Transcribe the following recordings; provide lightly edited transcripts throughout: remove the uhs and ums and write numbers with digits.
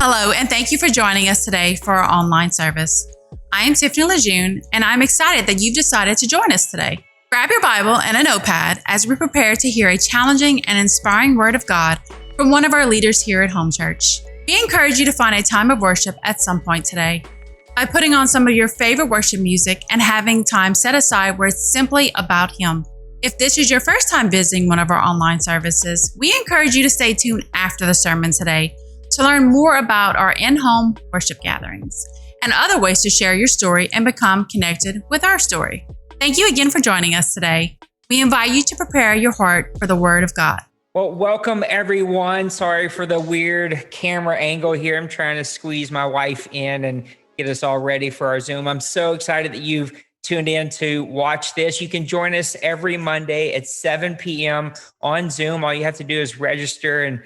Hello, and thank you for joining us today for our online service. I am Tiffany Lejeune, and I'm excited that you've decided to join us today. Grab your Bible and a notepad as we prepare to hear a challenging and inspiring Word of God from one of our leaders here at Home Church. We encourage you to find a time of worship at some point today by putting on some of your favorite worship music and having time set aside where it's simply about Him. If this is your first time visiting one of our online services, we encourage you to stay tuned after the sermon today to learn more about our in-home worship gatherings and other ways to share your story and become connected with our story. Thank you again for joining us today. We invite you to prepare your heart for the Word of God. Well, welcome everyone. Sorry for the weird camera angle here. I'm trying to squeeze my wife in and get us all ready for our Zoom. I'm so excited that you've tuned in to watch this. You can join us every Monday at 7 p.m. on Zoom. All you have to do is register and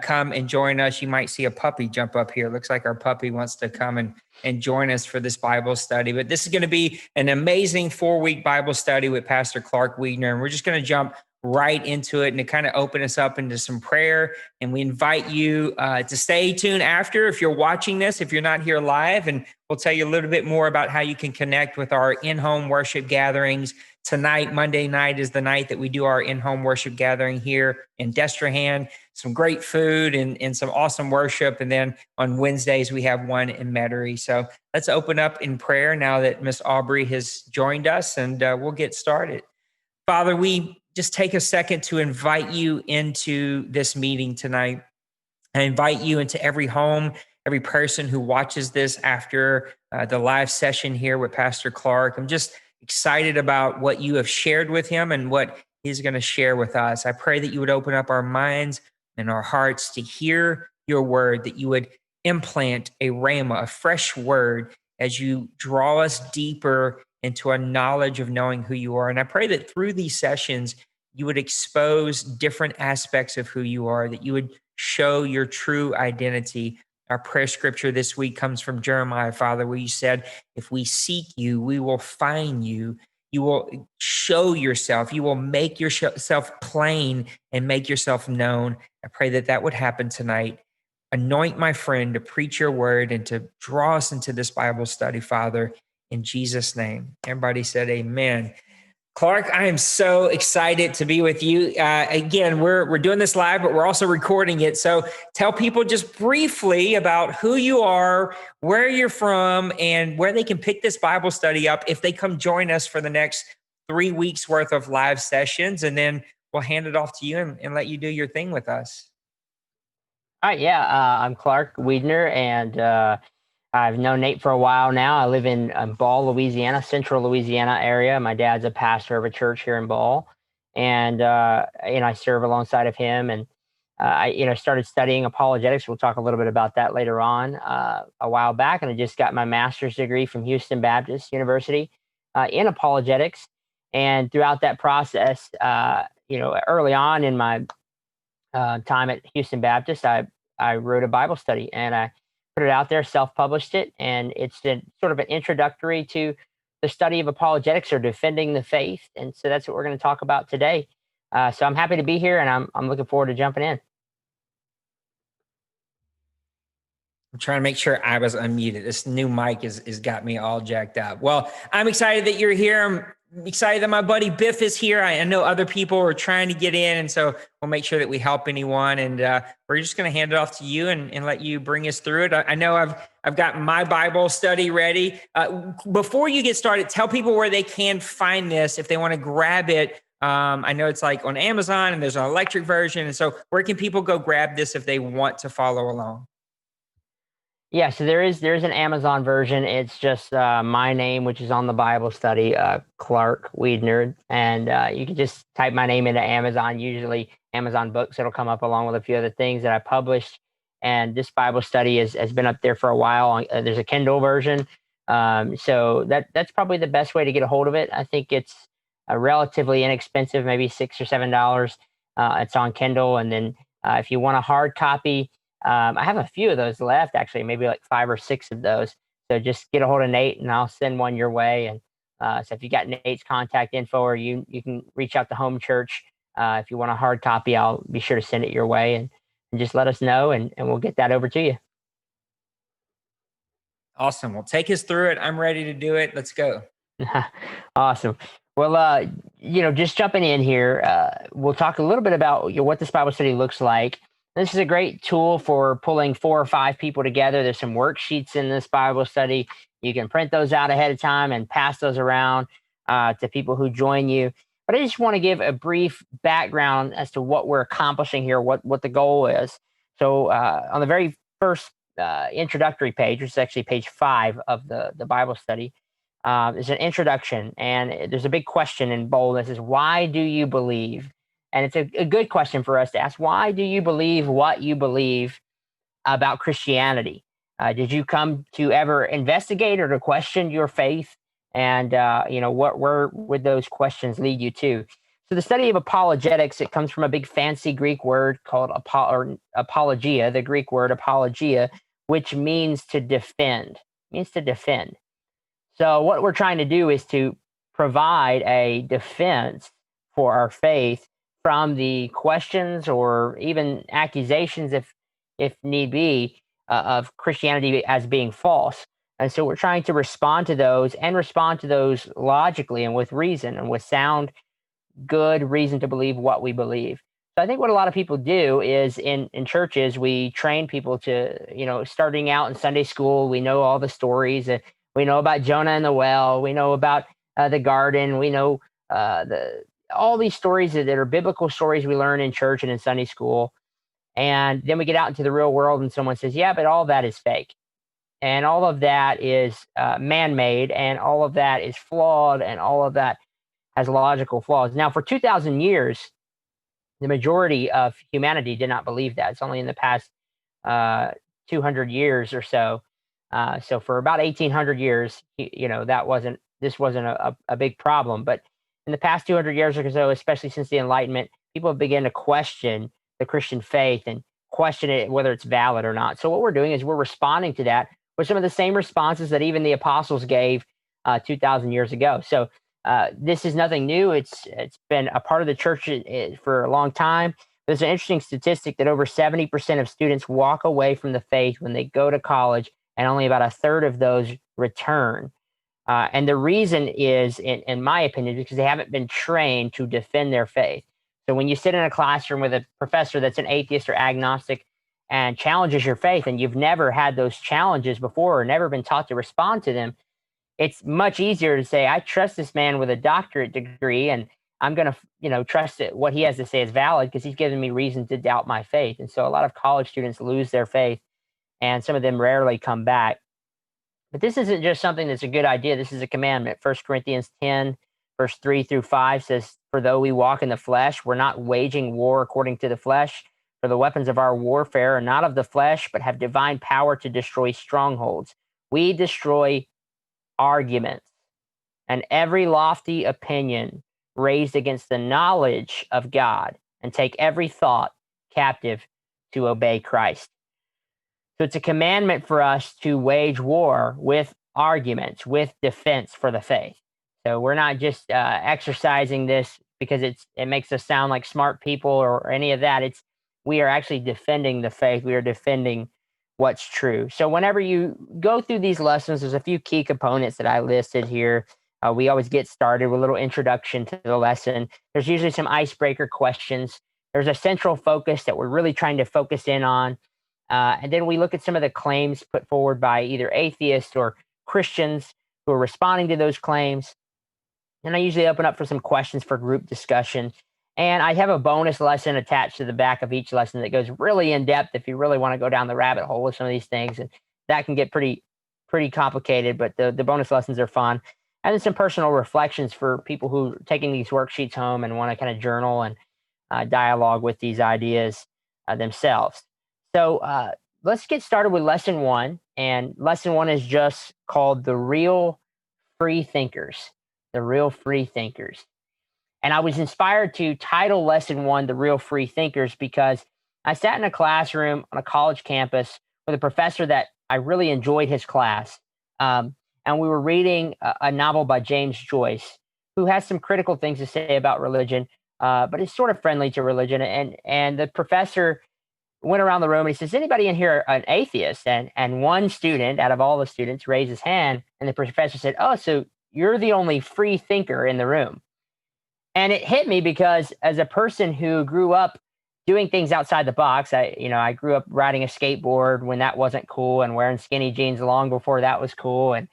come and join us. You might see a puppy jump up here. It looks like our puppy wants to come and join us for this Bible study. But this is going to be an amazing 4-week Bible study with Pastor Clark Wiedner. And we're just going to jump right into it and to kind of open us up into some prayer. And we invite you to stay tuned after if you're watching this, if you're not here live, and we'll tell you a little bit more about how you can connect with our in-home worship gatherings. Tonight, Monday night, is the night that we do our in-home worship gathering here in Destrehan. Some great food and some awesome worship. And then on Wednesdays, we have one in Metairie. So let's open up in prayer now that Miss Aubrey has joined us, and we'll get started. Father, we just take a second to invite you into this meeting tonight. I invite you into every home, every person who watches this after the live session here with Pastor Clark. I'm just excited about what you have shared with him and what he's going to share with us. I pray that you would open up our minds and our hearts to hear your word, that you would implant a rhema, a fresh word, as you draw us deeper into a knowledge of knowing who you are. And I pray that through these sessions, you would expose different aspects of who you are, that you would show your true identity. Our prayer scripture this week comes from Jeremiah, Father, where you said, if we seek you, we will find you. You will show yourself. You will make yourself plain and make yourself known. I pray that that would happen tonight. Anoint my friend to preach your word and to draw us into this Bible study, Father, in Jesus' name. Everybody said amen. Clark, I am so excited to be with you. Again, we're doing this live, but we're also recording it. So tell people just briefly about who you are, where you're from, and where they can pick this Bible study up if they come join us for the next 3 weeks worth of live sessions. And then we'll hand it off to you and let you do your thing with us. All right, yeah, I'm Clark Wiedner, and I've known Nate for a while now. I live in Ball, Louisiana, central Louisiana area. My dad's a pastor of a church here in Ball, and I serve alongside of him. And I started studying apologetics. We'll talk a little bit about that later on a while back, and I just got my master's degree from Houston Baptist University in apologetics. And throughout that process, early on in my time at Houston Baptist, I wrote a Bible study, and I put it out there, self-published it, and it's sort of an introductory to the study of apologetics or defending the faith. And so that's what we're going to talk about today. So I'm happy to be here, and I'm looking forward to jumping in. I'm trying to make sure I was unmuted. This new mic is got me all jacked up. Well, I'm excited that you're here. I'm excited that my buddy Biff is here. I know other people are trying to get in, and so we'll make sure that we help anyone. And we're just going to hand it off to you and let you bring us through it. I know I've got my Bible study ready. Before you get started, tell people where they can find this if they want to grab it. I know it's like on Amazon, and there's an electric version. And so where can people go grab this if they want to follow along? Yeah, so there's an Amazon version. It's just my name, which is on the Bible study, Clark Wiedner, and you can just type my name into Amazon. Usually Amazon Books, it'll come up along with a few other things that I published. And this Bible study has been up there for a while. There's a Kindle version, so that's probably the best way to get a hold of it. I think it's relatively inexpensive, maybe $6 or $7. It's on Kindle, and then if you want a hard copy. I have a few of those left, actually, maybe like 5 or 6 of those. So just get a hold of Nate, and I'll send one your way. And so if you got Nate's contact info, or you can reach out to Home Church. If you want a hard copy, I'll be sure to send it your way, and just let us know, and we'll get that over to you. Awesome. Well, take us through it. I'm ready to do it. Let's go. Awesome. Well, just jumping in here, we'll talk a little bit about what this Bible study looks like. This is a great tool for pulling 4 or 5 people together. There's some worksheets in this Bible study. You can print those out ahead of time and pass those around to people who join you. But I just want to give a brief background as to what we're accomplishing here, what the goal is. So on the very first introductory page, which is actually page 5 of the Bible study, is an introduction, and there's a big question in bold that says, "Why do you believe?" And it's a good question for us to ask. Why do you believe what you believe about Christianity? Did you come to ever investigate or to question your faith? And where would those questions lead you to? So the study of apologetics, it comes from a big fancy Greek word called apologia, the Greek word apologia, which means to defend. Means to defend. So what we're trying to do is to provide a defense for our faith from the questions or even accusations, if need be, of Christianity as being false. And so we're trying to respond to those and respond to those logically and with reason and with sound, good reason to believe what we believe. So I think what a lot of people do is in churches, we train people to, starting out in Sunday school, we know all the stories. We know about Jonah and the well. We know about the garden. We know all these stories that are biblical stories we learn in church and in Sunday school. And then we get out into the real world and someone says, yeah, but all that is fake. And all of that is man-made, and all of that is flawed, and all of that has logical flaws. Now, for 2,000 years, the majority of humanity did not believe that. It's only in the past 200 years or so. So for about 1,800 years, this wasn't a big problem. But in the past 200 years or so, especially since the Enlightenment, people have begun to question the Christian faith and question it, whether it's valid or not. So what we're doing is we're responding to that with some of the same responses that even the apostles gave 2,000 years ago. So this is nothing new. It's been a part of the church for a long time. There's an interesting statistic that over 70% of students walk away from the faith when they go to college, and only about a third of those return. And the reason is, in my opinion, because they haven't been trained to defend their faith. So when you sit in a classroom with a professor that's an atheist or agnostic and challenges your faith, and you've never had those challenges before or never been taught to respond to them, it's much easier to say, I trust this man with a doctorate degree, and I'm going to, trust that what he has to say is valid because he's given me reason to doubt my faith. And so a lot of college students lose their faith, and some of them rarely come back. But this isn't just something that's a good idea. This is a commandment. 1 Corinthians 10, verse 3 through 5 says, "For though we walk in the flesh, we're not waging war according to the flesh. For the weapons of our warfare are not of the flesh, but have divine power to destroy strongholds. We destroy arguments and every lofty opinion raised against the knowledge of God, and take every thought captive to obey Christ." So it's a commandment for us to wage war with arguments, with defense for the faith. So we're not just exercising this because it makes us sound like smart people or any of that. We are actually defending the faith. We are defending what's true. So whenever you go through these lessons, there's a few key components that I listed here. We always get started with a little introduction to the lesson. There's usually some icebreaker questions. There's a central focus that we're really trying to focus in on. And then we look at some of the claims put forward by either atheists or Christians who are responding to those claims. And I usually open up for some questions for group discussion. And I have a bonus lesson attached to the back of each lesson that goes really in depth if you really want to go down the rabbit hole with some of these things. And that can get pretty complicated, but the bonus lessons are fun. And then some personal reflections for people who are taking these worksheets home and want to kind of journal and dialogue with these ideas themselves. So let's get started with lesson 1. And lesson 1 is just called The Real Free Thinkers. The Real Free Thinkers. And I was inspired to title lesson 1 The Real Free Thinkers because I sat in a classroom on a college campus with a professor that I really enjoyed his class. And we were reading a novel by James Joyce, who has some critical things to say about religion, but is sort of friendly to religion. And the professor went around the room and he says, "Anybody in here an atheist?" And one student out of all the students raised his hand, and the professor said, "Oh, so you're the only free thinker in the room." And it hit me because as a person who grew up doing things outside the box, I grew up riding a skateboard when that wasn't cool and wearing skinny jeans long before that was cool. And,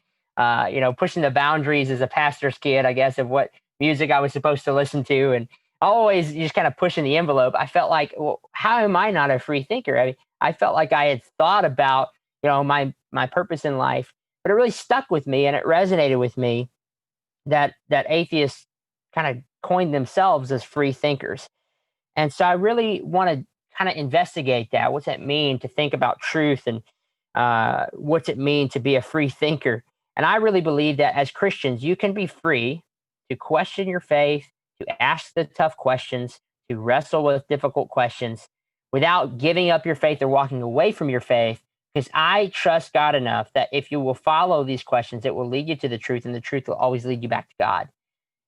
pushing the boundaries as a pastor's kid, I guess, of what music I was supposed to listen to. And always just kind of pushing the envelope. I felt like, well, how am I not a free thinker? I mean, I felt like I had thought about, my purpose in life, but it really stuck with me and it resonated with me that atheists kind of coined themselves as free thinkers. And so I really want to kind of investigate that. What's it mean to think about truth, and what's it mean to be a free thinker? And I really believe that as Christians, you can be free to question your faith, to ask the tough questions, to wrestle with difficult questions without giving up your faith or walking away from your faith. Because I trust God enough that if you will follow these questions, it will lead you to the truth, and the truth will always lead you back to God.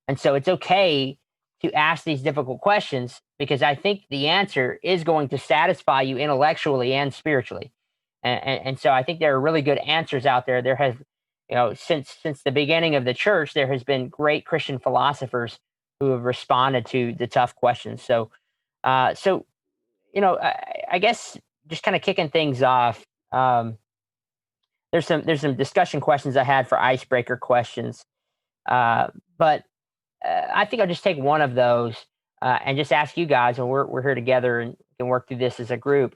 And so it's okay to ask these difficult questions because I think the answer is going to satisfy you intellectually and spiritually. And so I think there are really good answers out there. There has, since the beginning of the church, there has been great Christian philosophers who have responded to the tough questions. I guess just kind of kicking things off. There's some discussion questions I had for icebreaker questions, but I think I'll just take one of those and just ask you guys, and we're here together and can work through this as a group.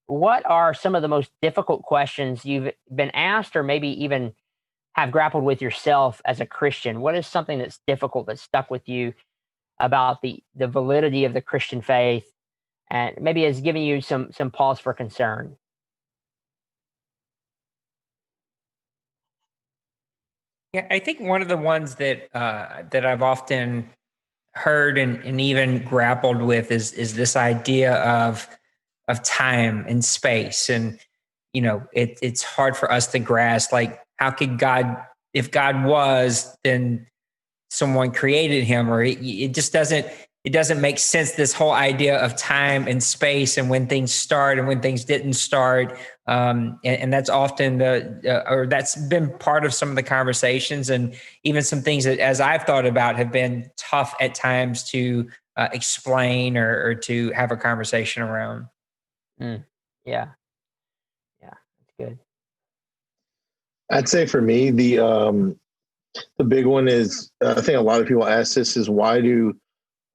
What are some of the most difficult questions you've been asked, or maybe even have grappled with yourself as a Christian? What is something that's difficult that stuck with you about the validity of the Christian faith, and maybe has given you some pause for concern? Yeah, I think one of the ones that I've often heard and even grappled with is this idea of time and space. And it's hard for us to grasp, like, how could God, if God was, then someone created him, or it doesn't make sense, this whole idea of time and space and when things start and when things didn't start. And that's often or that's been part of some of the conversations, and even some things that, as I've thought about, have been tough at times to explain or to have a conversation around. Mm, yeah, yeah, that's good. I'd say for me, the big one is, I think a lot of people ask this, is why do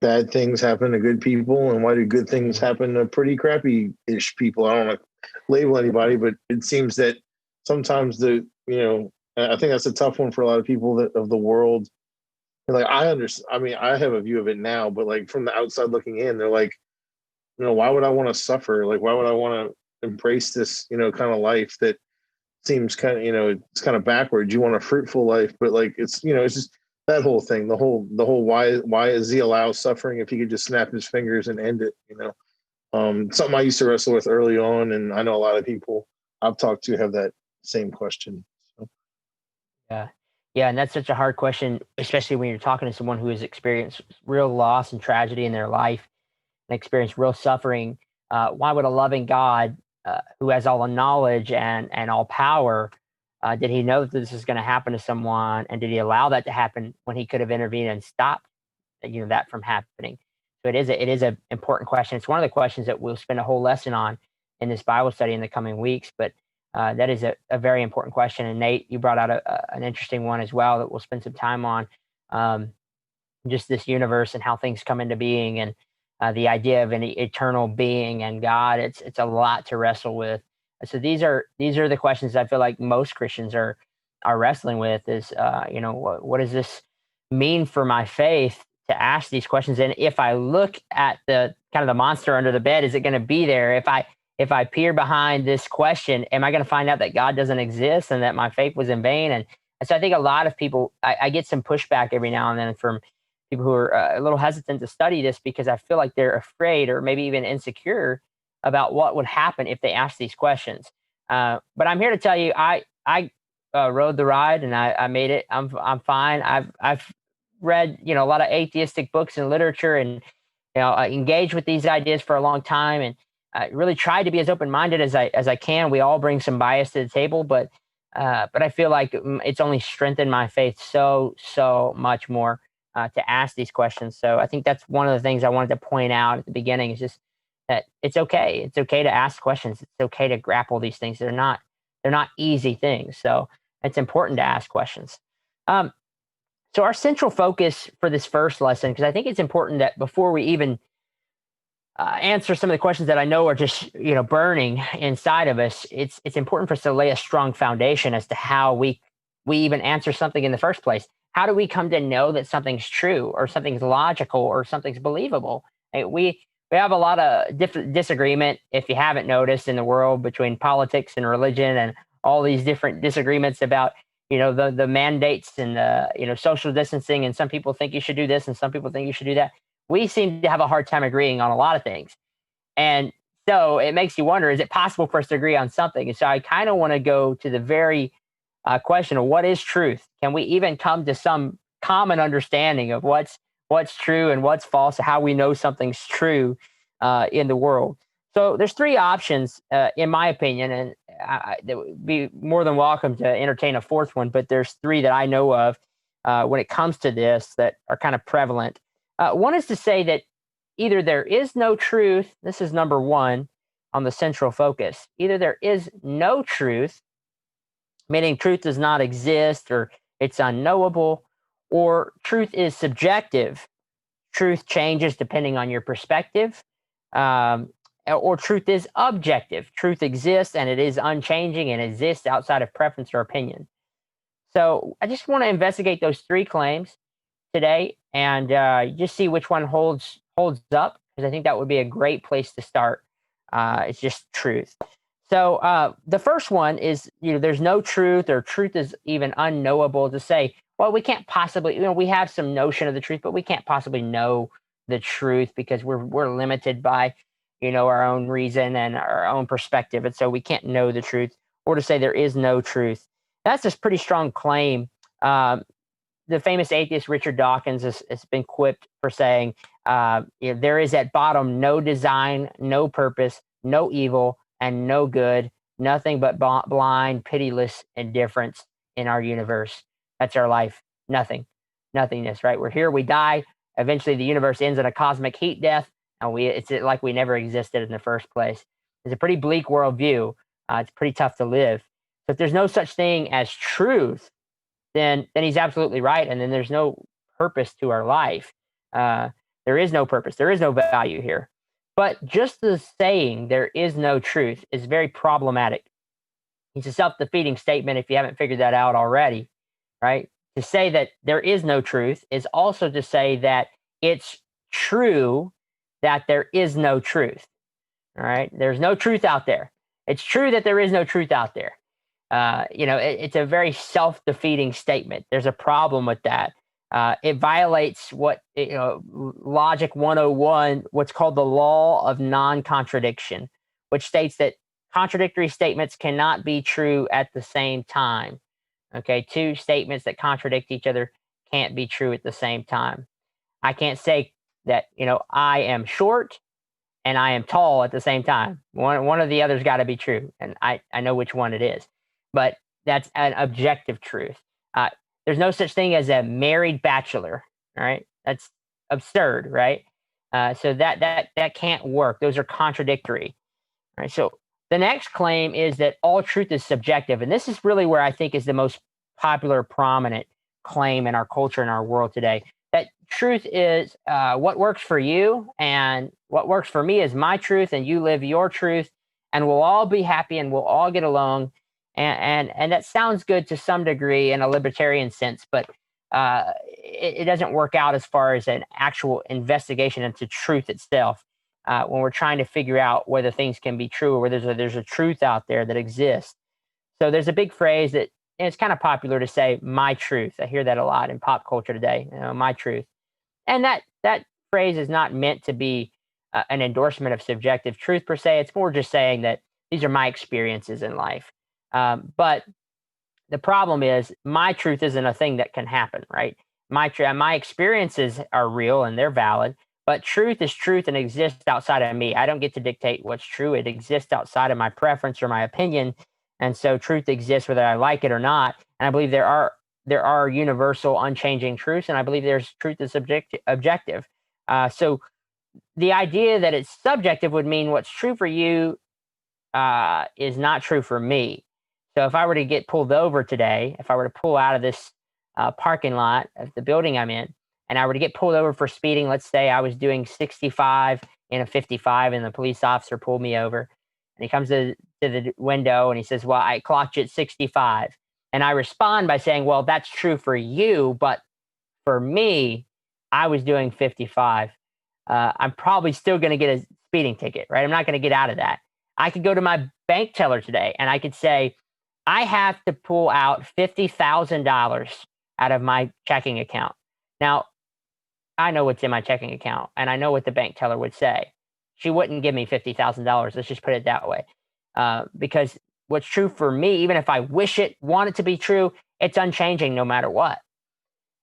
bad things happen to good people, and why do good things happen to pretty crappy-ish people? I don't want to label anybody, but it seems that sometimes I think that's a tough one for a lot of people of the world. And like, I understand. I mean, I have a view of it now, but like from the outside looking in, they're like, why would I want to suffer? Like, why would I want to embrace this, kind of life that seems kind of, it's kind of backwards. You want a fruitful life, but like, it's just that whole thing, the whole why is he allow suffering if he could just snap his fingers and end it? Something I used to wrestle with early on, and I know a lot of people I've talked to have that same question. So. Yeah. Yeah. And that's such a hard question, especially when you're talking to someone who has experienced real loss and tragedy in their life and experienced real suffering. Why would a loving God, who has all the knowledge and all power, did he know that this is going to happen to someone? And did he allow that to happen when he could have intervened and stopped, that from happening? So it is a important question. It's one of the questions that we'll spend a whole lesson on in this Bible study in the coming weeks. But that is a very important question. And Nate, you brought out an interesting one as well that we'll spend some time on. Um, just this universe and how things come into being, and the idea of an eternal being and God. It's a lot to wrestle with. So these are the questions I feel like most Christians are wrestling with. Is what does this mean for my faith to ask these questions? And if I look at the kind of the monster under the bed, is it going to be there? If I peer behind this question, am I going to find out that God doesn't exist and that my faith was in vain? And so I think a lot of people, I get some pushback every now and then from people who are a little hesitant to study this because I feel like they're afraid or maybe even insecure about what would happen if they ask these questions. But I'm here to tell you, I rode the ride and I made it. I'm fine. I've read a lot of atheistic books and literature, and engaged with these ideas for a long time. And I really try to be as open-minded as I can. We all bring some bias to the table, but I feel like it's only strengthened my faith so much more to ask these questions. So I think that's one of the things I wanted to point out at the beginning is just that it's okay. It's okay to ask questions. It's okay to grapple these things. They're not easy things. So it's important to ask questions. Um, so our central focus for this first lesson, because I think it's important that before we even answer some of the questions that I know are just burning inside of us, it's important for us to lay a strong foundation as to how we even answer something in the first place. How do we come to know that something's true or something's logical or something's believable? We have a lot of different disagreement, if you haven't noticed, in the world between politics and religion, and all these different disagreements about the mandates and the social distancing, and some people think you should do this and some people think you should do that. We seem to have a hard time agreeing on a lot of things. And so it makes you wonder, is it possible for us to agree on something? And so I kind of want to go to the very question of what is truth? Can we even come to some common understanding of what's true and what's false, how we know something's true in the world? So there's three options, in my opinion, and they would be more than welcome to entertain a fourth one, but there's three that I know of when it comes to this that are kind of prevalent. One is to say that either there is no truth, this is number one on the central focus, either there is no truth, meaning truth does not exist or it's unknowable, or truth is subjective. Truth changes depending on your perspective, or truth is objective. Truth exists and it is unchanging and exists outside of preference or opinion. So I just want to investigate those three claims today and just see which one holds up, because I think that would be a great place to start. It's just truth. So the first one is, there's no truth, or truth is even unknowable. To say, well, we can't possibly, we have some notion of the truth, but we can't possibly know the truth because we're limited by, our own reason and our own perspective, and so we can't know the truth. Or to say there is no truth, that's a pretty strong claim. The famous atheist Richard Dawkins has been quipped for saying, there is at bottom no design, no purpose, no evil, and no good, nothing but blind, pitiless indifference in our universe. That's our life. Nothing, nothingness, right? We're here, we die. Eventually the universe ends in a cosmic heat death, and it's like we never existed in the first place. It's a pretty bleak worldview. It's pretty tough to live. So if there's no such thing as truth, then he's absolutely right. And then there's no purpose to our life. There is no purpose. There is no value here. But just the saying there is no truth is very problematic. It's a self-defeating statement if you haven't figured that out already, right? To say that there is no truth is also to say that it's true that there is no truth. All right. There's no truth out there. It's true that there is no truth out there. It's a very self-defeating statement. There's a problem with that. It violates Logic 101, what's called the law of non-contradiction, which states that contradictory statements cannot be true at the same time. Okay, two statements that contradict each other can't be true at the same time. I can't say that, I am short and I am tall at the same time. One of the other's got to be true, and I know which one it is. But that's an objective truth. There's no such thing as a married bachelor, right? That's absurd, right? So that can't work. Those are contradictory, right? So the next claim is that all truth is subjective, and this is really where I think is the most popular, prominent claim in our culture, in our world today. That truth is what works for you, and what works for me is my truth, and you live your truth, and we'll all be happy and we'll all get along. And that sounds good to some degree in a libertarian sense, but it doesn't work out as far as an actual investigation into truth itself. When we're trying to figure out whether things can be true or whether there's a truth out there that exists. So there's a big phrase that, and it's kind of popular to say, my truth. I hear that a lot in pop culture today, my truth. And that phrase is not meant to be an endorsement of subjective truth per se. It's more just saying that these are my experiences in life. But the problem is my truth isn't a thing that can happen, right? My experiences are real and they're valid, But truth is truth and exists outside of me. I don't get to dictate what's true. It exists outside of my preference or my opinion. And so truth exists whether I like it or not. And I believe there are universal, unchanging truths, and I believe there's truth that's objective. So the idea that it's subjective would mean what's true for you is not true for me. So if I were to get pulled over today, if I were to pull out of this parking lot of the building I'm in, and I were to get pulled over for speeding, let's say I was doing 65 in a 55, and the police officer pulled me over, and he comes to the window and he says, "Well, I clocked you at 65." And I respond by saying, "Well, that's true for you, but for me, I was doing 55." I'm probably still going to get a speeding ticket, right? I'm not going to get out of that. I could go to my bank teller today and I could say, I have to pull out $50,000 out of my checking account. Now, I know what's in my checking account, and I know what the bank teller would say. She wouldn't give me $50,000. Let's just put it that way. Because what's true for me, even if I wish it, want it to be true, it's unchanging no matter what.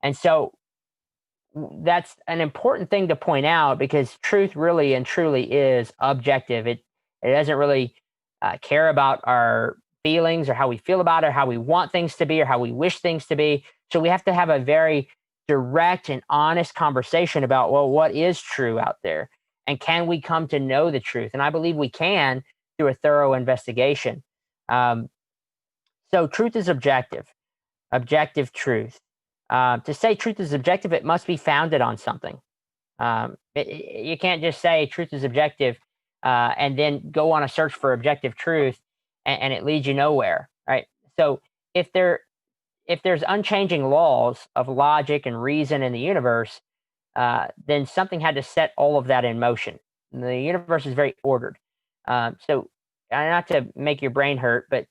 And so that's an important thing to point out, because truth really and truly is objective. It doesn't really care about our feelings or how we feel about it, or how we want things to be, or how we wish things to be. So we have to have a very direct and honest conversation about, well, what is true out there? And can we come to know the truth? And I believe we can through a thorough investigation. So truth is objective truth. To say truth is objective, it must be founded on something. You can't just say truth is objective and then go on a search for objective truth, and it leads you nowhere, right? So if there's unchanging laws of logic and reason in the universe, then something had to set all of that in motion. And the universe is very ordered. So not to make your brain hurt, but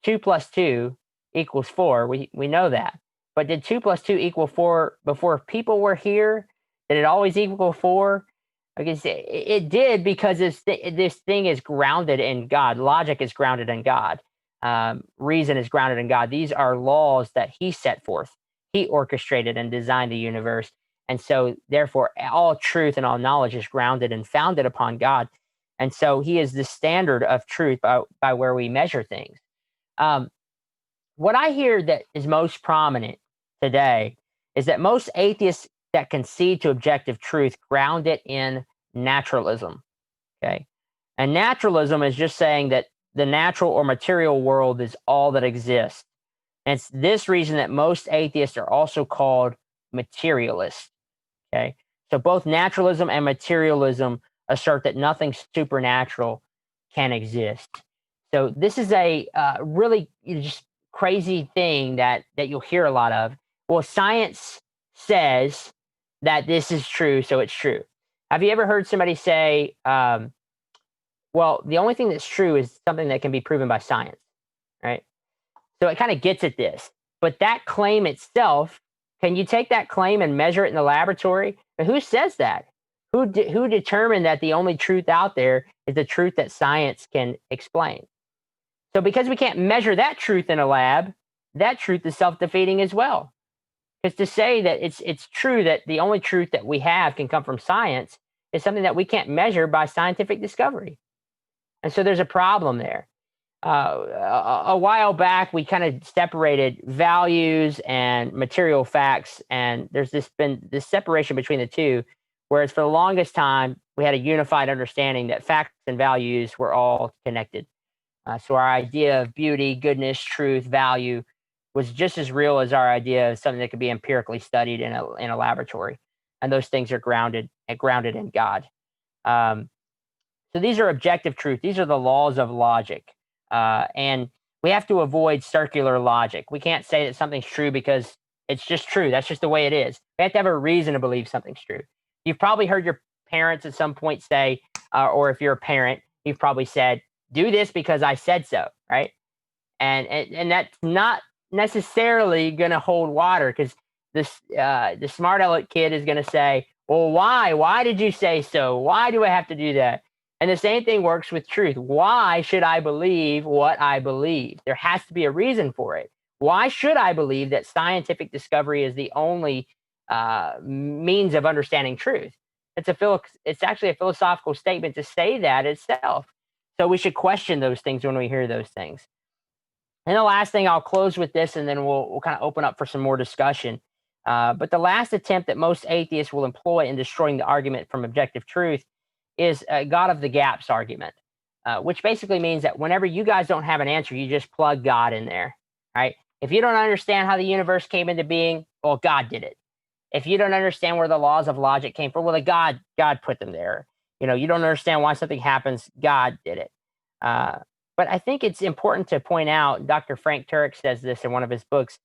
2 plus 2 equals 4. We know that. But did 2 plus 2 equal 4 before people were here? Did it always equal 4? Because it did, because this thing is grounded in God. Logic is grounded in God. Reason is grounded in God. These are laws that He set forth. He orchestrated and designed the universe. And so, therefore, all truth and all knowledge is grounded and founded upon God. And so He is the standard of truth by where we measure things. What I hear that is most prominent today is that most atheists that concede to objective truth ground it in naturalism. Okay. And naturalism is just saying that the natural or material world is all that exists. And it's this reason that most atheists are also called materialists. Okay. So both naturalism and materialism assert that nothing supernatural can exist. So this is a really just crazy thing that you'll hear a lot of. Well, science says that this is true, so it's true. Have you ever heard somebody say, well, the only thing that's true is something that can be proven by science, right? So it kind of gets at this. But that claim itself, can you take that claim and measure it in the laboratory? And who says that? Who determined that the only truth out there is the truth that science can explain? So because we can't measure that truth in a lab, that truth is self-defeating as well. Because to say that it's true that the only truth that we have can come from science is something that we can't measure by scientific discovery. And so there's a problem there. A while back, we kind of separated values and material facts, and there's been this separation between the two, whereas for the longest time, we had a unified understanding that facts and values were all connected. So our idea of beauty, goodness, truth, value was just as real as our idea of something that could be empirically studied in a laboratory. And those things are grounded in God. So these are objective truth. These are the laws of logic. And we have to avoid circular logic. We can't say that something's true because it's just true. That's just the way it is. We have to have a reason to believe something's true. You've probably heard your parents at some point say, or if you're a parent, you've probably said, do this because I said so, right? And that's not necessarily going to hold water, because the smart aleck kid is going to say, well, why did you say so? Why do I have to do that? And the same thing works with truth. Why should I believe what I believe? There has to be a reason for it. Why should I believe that scientific discovery is the only means of understanding truth? It's actually a philosophical statement to say that itself. So we should question those things when we hear those things. And the last thing, I'll close with this, and then we'll kind of open up for some more discussion. But the last attempt that most atheists will employ in destroying the argument from objective truth is a God of the gaps argument, which basically means that whenever you guys don't have an answer, you just plug God in there, right? If you don't understand how the universe came into being, well, God did it. If you don't understand where the laws of logic came from, well, God put them there. You don't understand why something happens, God did it. But I think it's important to point out, Dr. Frank Turek says this in one of his books,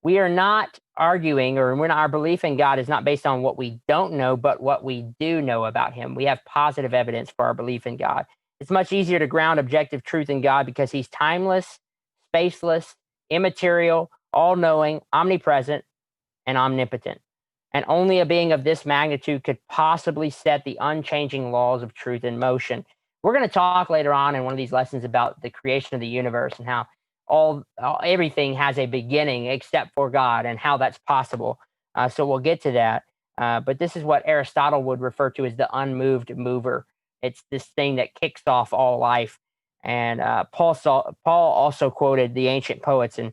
we are not arguing, or our belief in God is not based on what we don't know, but what we do know about him. We have positive evidence for our belief in God. It's much easier to ground objective truth in God because he's timeless, spaceless, immaterial, all-knowing, omnipresent, and omnipotent. And only a being of this magnitude could possibly set the unchanging laws of truth in motion. We're going to talk later on in one of these lessons about the creation of the universe and how everything has a beginning except for God, and how that's possible. So we'll get to that. But this is what Aristotle would refer to as the unmoved mover. It's this thing that kicks off all life. And Paul also quoted the ancient poets, and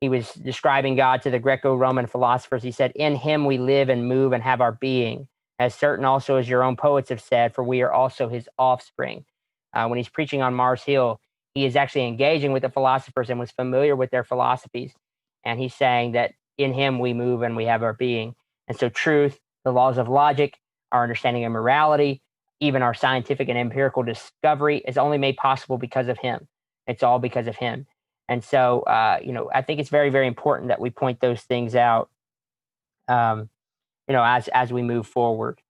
he was describing God to the Greco-Roman philosophers. He said, "In him we live and move and have our being, as certain also as your own poets have said, for we are also his offspring." When he's preaching on Mars Hill, he is actually engaging with the philosophers and was familiar with their philosophies. And he's saying that in him we move and we have our being. And so truth, the laws of logic, our understanding of morality, even our scientific and empirical discovery is only made possible because of him. It's all because of him. And so, I think it's very, very important that we point those things out, as we move forward.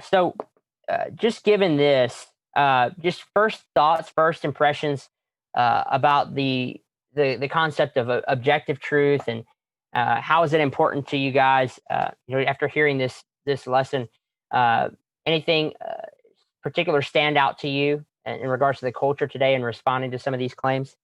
So just given this, just first thoughts, first impressions about the concept of objective truth, and how is it important to you guys? After hearing this lesson, anything particular stand out to you in regards to the culture today and responding to some of these claims?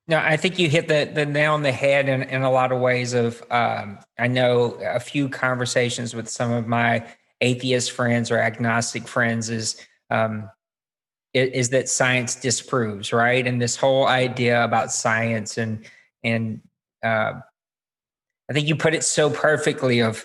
No, I think you hit the nail on the head in a lot of ways. I know a few conversations with some of my atheist friends or agnostic friends is that science disproves, right? And this whole idea about science and I think you put it so perfectly. Of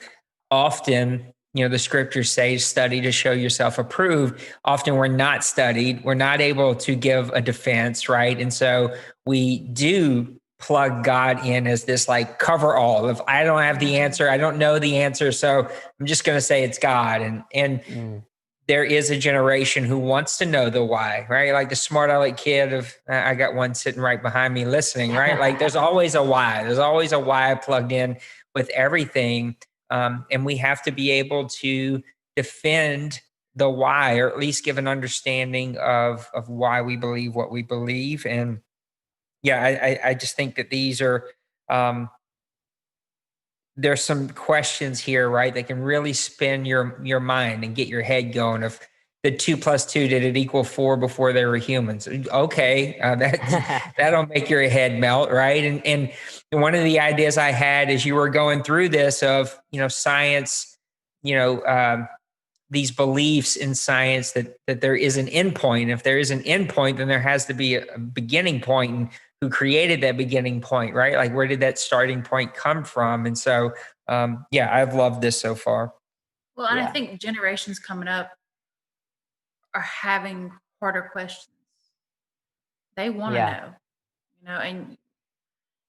often, the scriptures say, study to show yourself approved. Often we're not studied. We're not able to give a defense, right? And so we do plug God in as this like cover all. If I don't have the answer, I don't know the answer, so I'm just going to say it's God. And there is a generation who wants to know the why, right? Like the smart aleck kid I got one sitting right behind me listening, right? Like there's always a why. There's always a why plugged in with everything. And we have to be able to defend the why, or at least give an understanding of why we believe what we believe. And yeah, I just think that these are, there's some questions here, right, that can really spin your mind and get your head going. Of the 2 + 2, did it equal 4 before they were humans? Okay, that'll make your head melt, right? And one of the ideas I had as you were going through this of science, these beliefs in science that there is an end point. If there is an end point, then there has to be a beginning point. And who created that beginning point, right? Like, where did that starting point come from? And so, I've loved this so far. Well, and I think generations coming up are having harder questions. They want to know,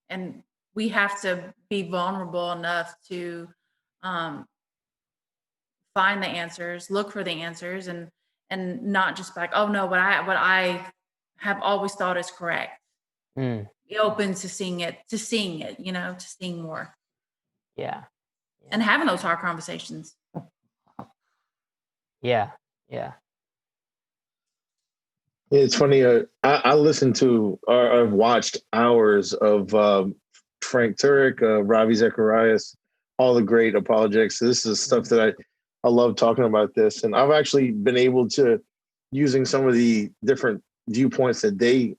and we have to be vulnerable enough to find the answers, look for the answers, and not just like, oh no, what I have always thought is correct. Be open to seeing it, to seeing more. Yeah. And having those hard conversations. Yeah. It's funny. I listened to, or I've watched hours of Frank Turek, Ravi Zacharias, all the great apologetics. This is stuff that I love talking about this. And I've actually been able to, using some of the different viewpoints that they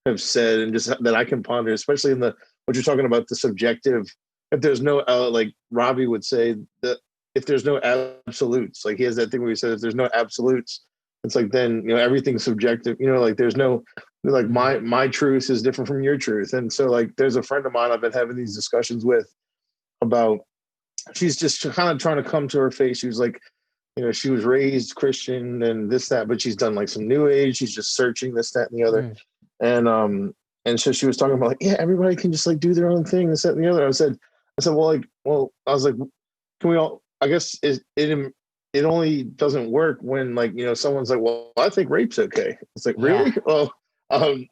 have said and just that I can ponder, especially in what you're talking about, the subjective if there's no like Robbie would say that if there's no absolutes, like he has that thing where he said if there's no absolutes, it's like then everything's subjective. Like there's no like my truth is different from your truth, and so like there's a friend of mine I've been having these discussions with about. She's just kind of trying to come to her faith. She was like, she was raised Christian and this, that, but she's done like some new age. She's just searching this, that, and the other. And so she was talking about like, yeah, everybody can just like do their own thing, this, that, and the other. I said, well, I was like, can we all, I guess it only doesn't work when like, someone's like, well, I think rape's okay. It's like, really? Well,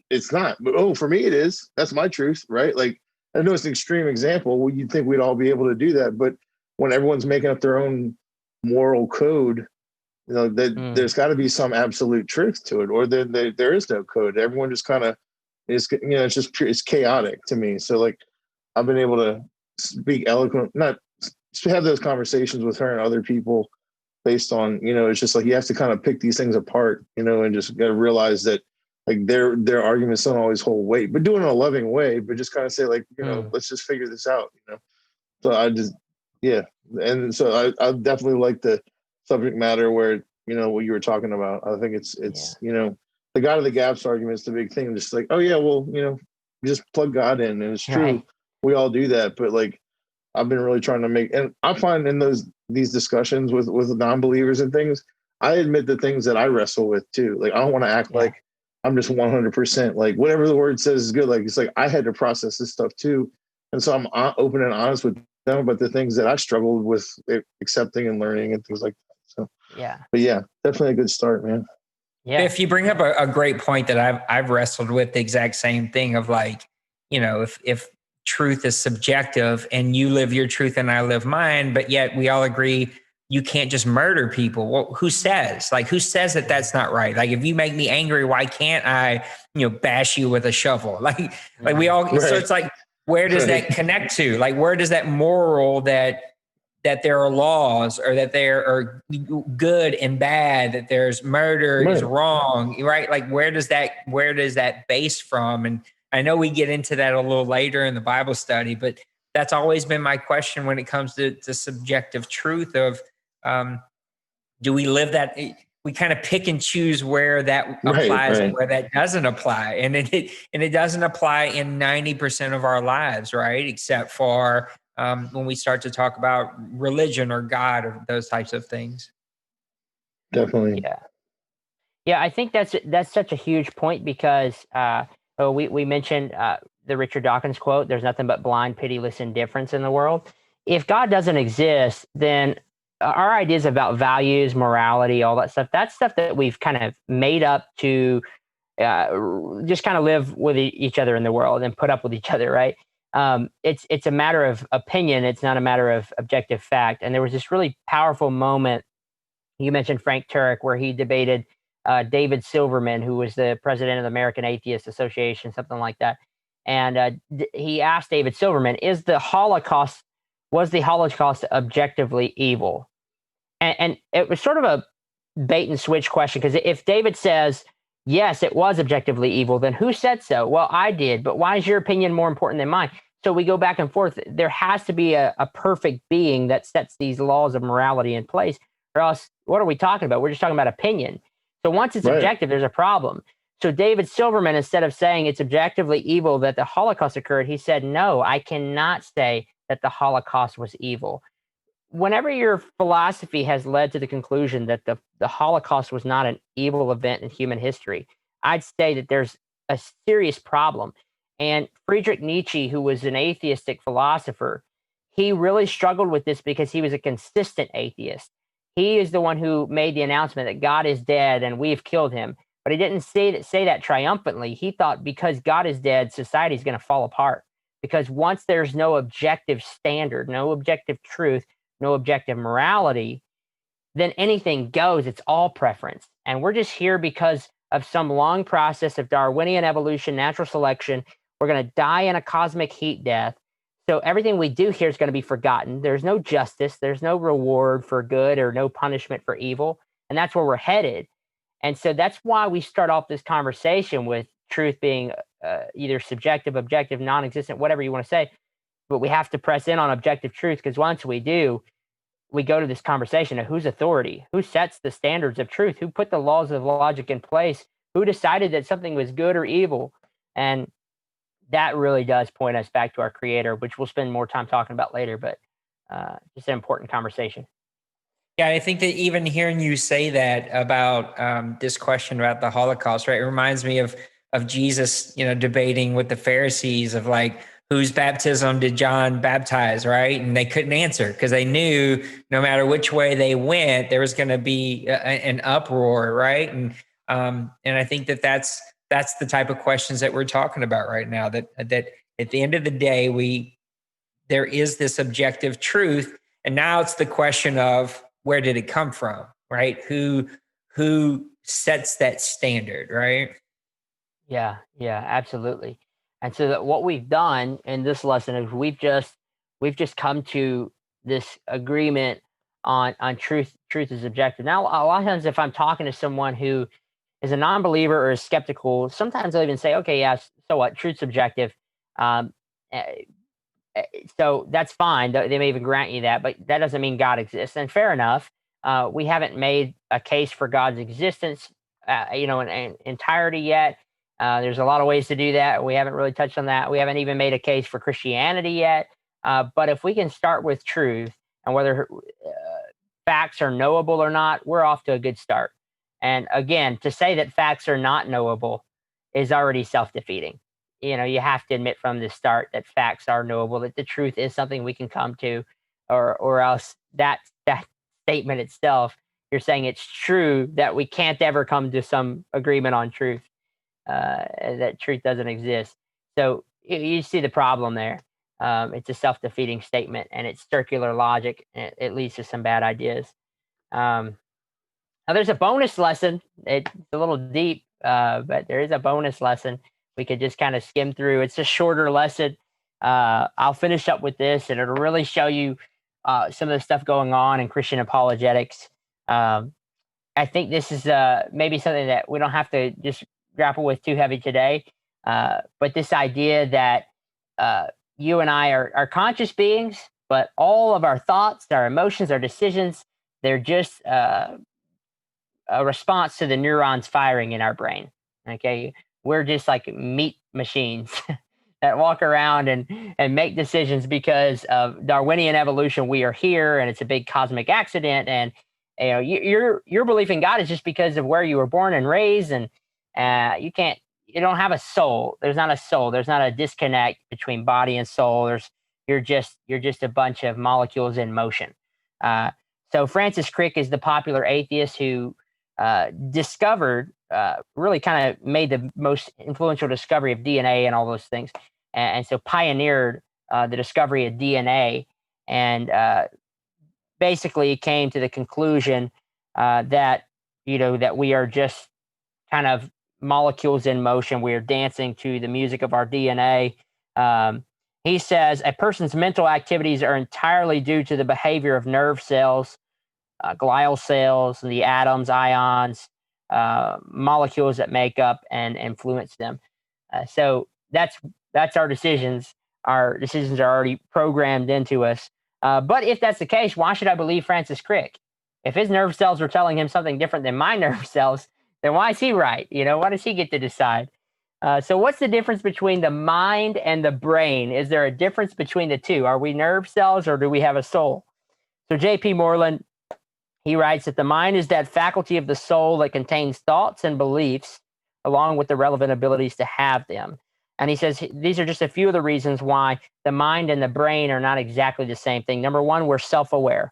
it's not, but for me, it is. That's my truth. Right. Like, I know it's an extreme example. Well, you'd think we'd all be able to do that. But when everyone's making up their own moral code, there's got to be some absolute truth to it, or there is no code. Everyone just kind of is, it's just pure, it's chaotic to me. So like, I've been able to speak eloquent, not have those conversations with her and other people based on, it's just like you have to kind of pick these things apart, and just got to realize that like their arguments don't always hold weight, but do it in a loving way, but just kind of say like, let's just figure this out, So I just, yeah. And so I definitely like the subject matter where, what you were talking about. I think it's the God of the gaps argument is the big thing. Just like, oh yeah, well, just plug God in, and it's true. Right. We all do that, but like, I've been really trying to make, and I find in these discussions with non-believers and things, I admit the things that I wrestle with too. Like, I don't want to act like I'm just 100% like whatever the word says is good. Like, it's like I had to process this stuff too. And so I'm open and honest with them about the things that I struggled with accepting and learning and things like that. So, but yeah, definitely a good start, man. Yeah. If you bring up a great point that I've wrestled with the exact same thing of like, if truth is subjective and you live your truth and I live mine, but yet we all agree you can't just murder people. Well, who says that that's not right? Like, if you make me angry, why can't I, bash you with a shovel? Like we all, right. So it's like, where does that connect to? Like, where does that moral that there are laws, or that there are good and bad, that there's murder is wrong, right? Like, where does that base from? And I know we get into that a little later in the Bible study, but that's always been my question when it comes to subjective truth of, do we live that? We kind of pick and choose where that applies and where that doesn't apply. And it doesn't apply in 90% of our lives, right? Except for when we start to talk about religion or God or those types of things. Definitely. Yeah. I think that's such a huge point because we mentioned the Richard Dawkins quote, "There's nothing but blind, pitiless indifference in the world." If God doesn't exist, then our ideas about values, morality, all that stuff, that's stuff that we've kind of made up to just kind of live with each other in the world and put up with each other, right? It's a matter of opinion. It's not a matter of objective fact. And there was this really powerful moment. You mentioned Frank Turek, where he debated David Silverman, who was the president of the American Atheist Association, something like that. And he asked David Silverman, was the Holocaust objectively evil? And it was sort of a bait and switch question, because if David says, yes, it was objectively evil, then who said so? Well, I did, but why is your opinion more important than mine? So we go back and forth. There has to be a perfect being that sets these laws of morality in place, or else what are we talking about? We're just talking about opinion. So once it's objective, there's a problem. So David Silverman, instead of saying it's objectively evil that the Holocaust occurred, he said, no, I cannot say that the Holocaust was evil. Whenever your philosophy has led to the conclusion that the Holocaust was not an evil event in human history, I'd say that there's a serious problem. And Friedrich Nietzsche, who was an atheistic philosopher, he really struggled with this because he was a consistent atheist. He is the one who made the announcement that God is dead and we've killed him. But he didn't say that triumphantly. He thought because God is dead, society is going to fall apart. Because once there's no objective standard, no objective truth, no objective morality, then anything goes. It's all preference. And we're just here because of some long process of Darwinian evolution, natural selection. We're going to die in a cosmic heat death. So everything we do here is going to be forgotten. There's no justice. There's no reward for good or no punishment for evil. And that's where we're headed. And so that's why we start off this conversation with truth being either subjective, objective, non-existent, whatever you want to say. but we have to press in on objective truth, because once we do, we go to this conversation of whose authority, who sets the standards of truth, who put the laws of logic in place, who decided that something was good or evil. And that really does point us back to our creator, which we'll spend more time talking about later, but just an important conversation. Yeah, I think that even hearing you say that about this question about the Holocaust, right, it reminds me of Jesus, debating with the Pharisees of like, whose baptism did John baptize, right? And they couldn't answer because they knew no matter which way they went, there was going to be an uproar, right? And I think that that's the type of questions that we're talking about right now. That at the end of the day, there is this objective truth, and now it's the question of where did it come from, right? Who sets that standard, right? Yeah, absolutely. And so that what we've done in this lesson is we've just come to this agreement on truth. Truth is objective. Now, a lot of times, if I'm talking to someone who is a non-believer or is skeptical, sometimes they'll even say, "Okay, yeah, so what? Truth's subjective." Um, eh, so that's fine. They may even grant you that, but that doesn't mean God exists. And fair enough. We haven't made a case for God's existence, in entirety yet. There's a lot of ways to do that. We haven't really touched on that. We haven't even made a case for Christianity yet. But if we can start with truth and whether facts are knowable or not, we're off to a good start. And again, to say that facts are not knowable is already self-defeating. You have to admit from the start that facts are knowable, that the truth is something we can come to, or else that statement itself, you're saying it's true that we can't ever come to some agreement on truth, that truth doesn't exist. So you see the problem there. It's a self-defeating statement, and it's circular logic, and it leads to some bad ideas. Now, there's a bonus lesson. It's a little deep, but there is a bonus lesson we could just kind of skim through. It's a shorter lesson. I'll finish up with this, and it'll really show you some of the stuff going on in Christian apologetics. I think this is maybe something that we don't have to just grapple with too heavy today. But this idea that you and I are conscious beings, but all of our thoughts, our emotions, our decisions, they're just a response to the neurons firing in our brain. Okay. We're just like meat machines that walk around and make decisions because of Darwinian evolution. We are here, and it's a big cosmic accident. And your belief in God is just because of where you were born and raised, and you don't have a soul. There's not a soul. There's not a disconnect between body and soul. You're just a bunch of molecules in motion. So Francis Crick is the popular atheist who discovered, really kind of made the most influential discovery of DNA and all those things, and so pioneered the discovery of DNA, and basically came to the conclusion that that we are just kind of molecules in motion. We are dancing to the music of our DNA. He says a person's mental activities are entirely due to the behavior of nerve cells, glial cells, the atoms, ions, molecules that make up and influence them. So that's our decisions. Our decisions are already programmed into us. But if that's the case, why should I believe Francis Crick? If his nerve cells are telling him something different than my nerve cells, then why is he right? Why does he get to decide? So what's the difference between the mind and the brain? Is there a difference between the two? Are we nerve cells, or do we have a soul? So J.P. Moreland, he writes that the mind is that faculty of the soul that contains thoughts and beliefs, along with the relevant abilities to have them. And he says these are just a few of the reasons why the mind and the brain are not exactly the same thing. Number one, we're self-aware.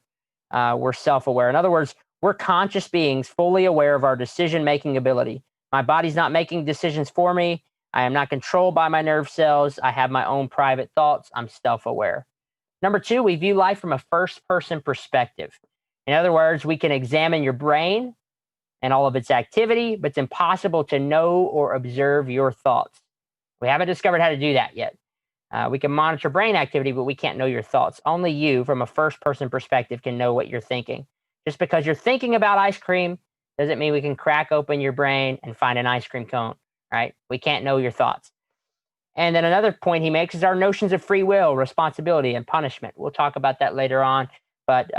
We're self-aware. In other words, we're conscious beings fully aware of our decision-making ability. My body's not making decisions for me. I am not controlled by my nerve cells. I have my own private thoughts. I'm self-aware. Number two, we view life from a first-person perspective. In other words, we can examine your brain and all of its activity, but it's impossible to know or observe your thoughts. We haven't discovered how to do that yet. We can monitor brain activity, but we can't know your thoughts. Only you, from a first-person perspective, can know what you're thinking. Just because you're thinking about ice cream doesn't mean we can crack open your brain and find an ice cream cone, right? We can't know your thoughts. And then another point he makes is our notions of free will, responsibility, and punishment. We'll talk about that later on, but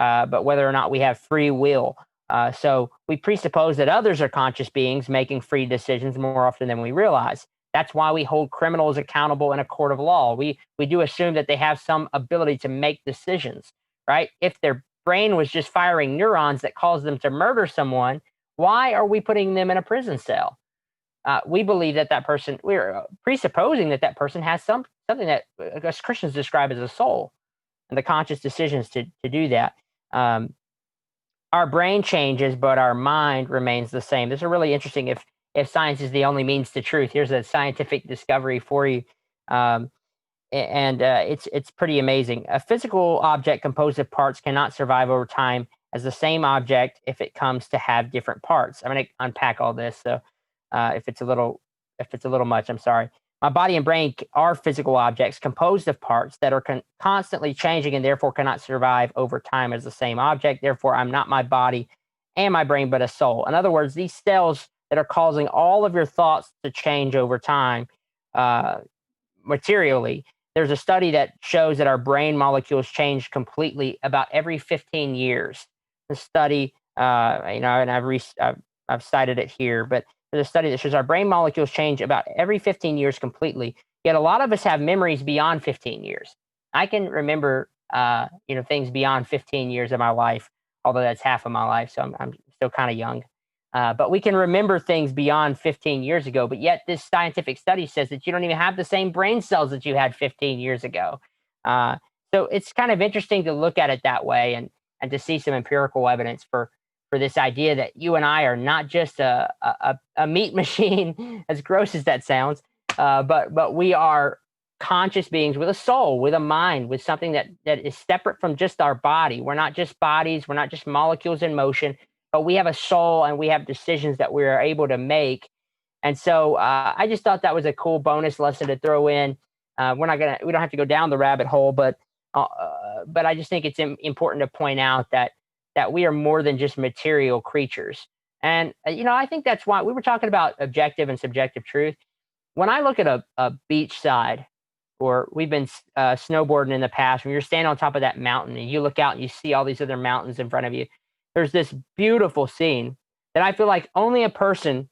whether or not we have free will. So we presuppose that others are conscious beings making free decisions more often than we realize. That's why we hold criminals accountable in a court of law. We do assume that they have some ability to make decisions, right? If their brain was just firing neurons that cause them to murder someone, why are we putting them in a prison cell? We believe that that person, we're presupposing that that person has something that us Christians describe as a soul and the conscious decisions to do that. Um, our brain changes, but our mind remains the same. This is really interesting. If science is the only means to truth, here's a scientific discovery for you. Um, and it's pretty amazing. A physical object composed of parts cannot survive over time as the same object if it comes to have different parts. I'm going to unpack all this. So if it's a little much, I'm sorry. My body and brain are physical objects composed of parts that are constantly changing and therefore cannot survive over time as the same object. Therefore, I'm not my body and my brain, but a soul. In other words, these cells that are causing all of your thoughts to change over time uh, materially. There's a study that shows that our brain molecules change completely about every 15 years. The study, and I've cited it here, but there's a study that shows our brain molecules change about every 15 years completely. Yet a lot of us have memories beyond 15 years. I can remember, things beyond 15 years of my life, although that's half of my life, so I'm still kind of young. But we can remember things beyond 15 years ago. But yet, this scientific study says that you don't even have the same brain cells that you had 15 years ago. Uh, so it's kind of interesting to look at it that way and to see some empirical evidence for this idea that you and I are not just a meat machine, as gross as that sounds, but we are conscious beings with a soul, with a mind, with something that is separate from just our body. We're not just bodies, we're not just molecules in motion, but we have a soul and we have decisions that we are able to make. And so I just thought that was a cool bonus lesson to throw in. We don't have to go down the rabbit hole, but I just think it's important to point out that we are more than just material creatures. And I think that's why we were talking about objective and subjective truth. When I look at a beach side, or we've been snowboarding in the past, when you're standing on top of that mountain and you look out and you see all these other mountains in front of you, there's this beautiful scene that I feel like only a person